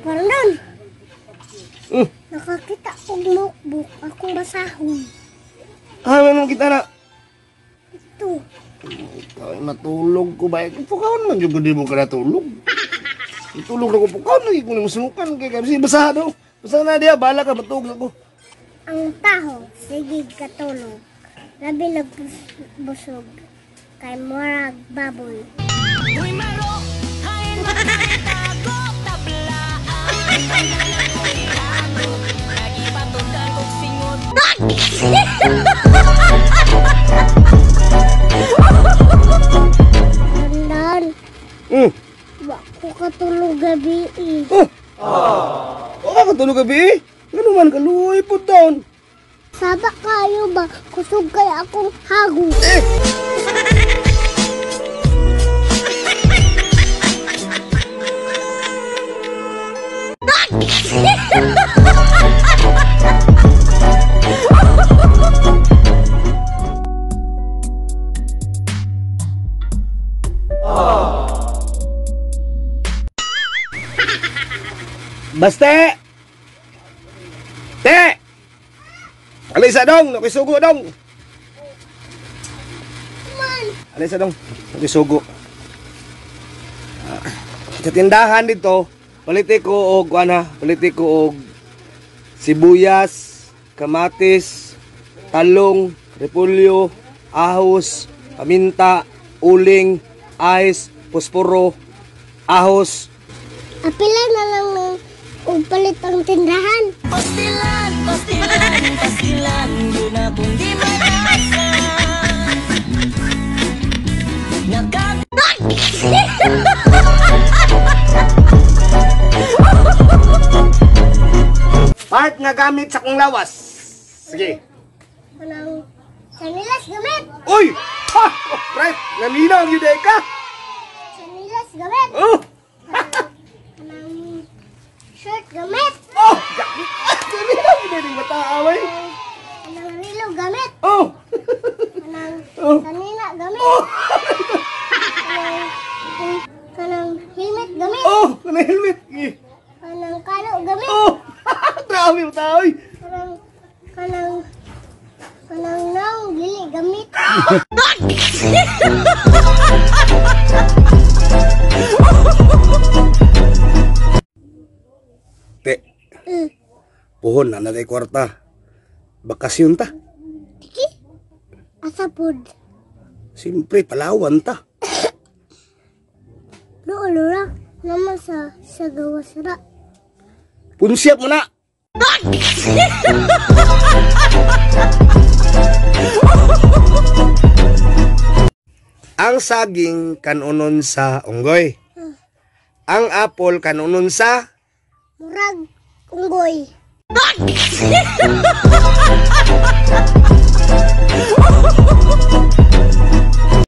Parandon. Nakakita og notebook akong basahon. Ano kita na? Ito. Ay, matulog ko ba? Pukaon man yung di mo ka natulog. Itulog na ko pukaon, lagi ko na masunukan. Kaya kasi basaha daw. Basaha na diya, bala ka, matulog na ko. Ang taho, sige katulog. Labi nagbusog. Kay murag baboy. Uy maro, hain magtago tablaan. Lagi patundang kong singot. Parandon. Wa ko katulog gabi eh. Oo, katulog gabi. Ano man, kaluoy po down. Saba kayo ba? Kusog kaya akong hago. Baste! Te! Alisa dong, nakisugo dong. Man, Alisa dong, nakisugo. Sa tindahan dito, paliti ko og sibuyas, kamatis, talong, repolyo, ahos, paminta, uling, ice, posporo, ahos. apila na lang ng palit ang tindahan. Pastilan, pastilan, pastilan. Yun akong di marasa. Part nga gamit sa kong lawas. Sige. Anong sanilas gamit? Uy! Ha! Oh, right! Naminaw yun ka! Sanilas gamit? Oh! Anong shirt gamit? Oh! Jakit! Naminaw yun yung mataaway! Anong rilo gamit? Oh! Anong kanina gamit? Oh! Anong helmet gamit? Oh! Ano helmet? Anong kalo gamit? Oh! Grabe mataaway! Kanang naong dili gamit. Te, puhon na natay kwarta. Bakasyon ta. Tiki, asa pod? Siyempre, Palawan ta. Doon ra, naman sa gawasra. Punsyap mo na! Ang saging kanunon sa unggoy. Ang apple kanunon sa Murag, unggoy.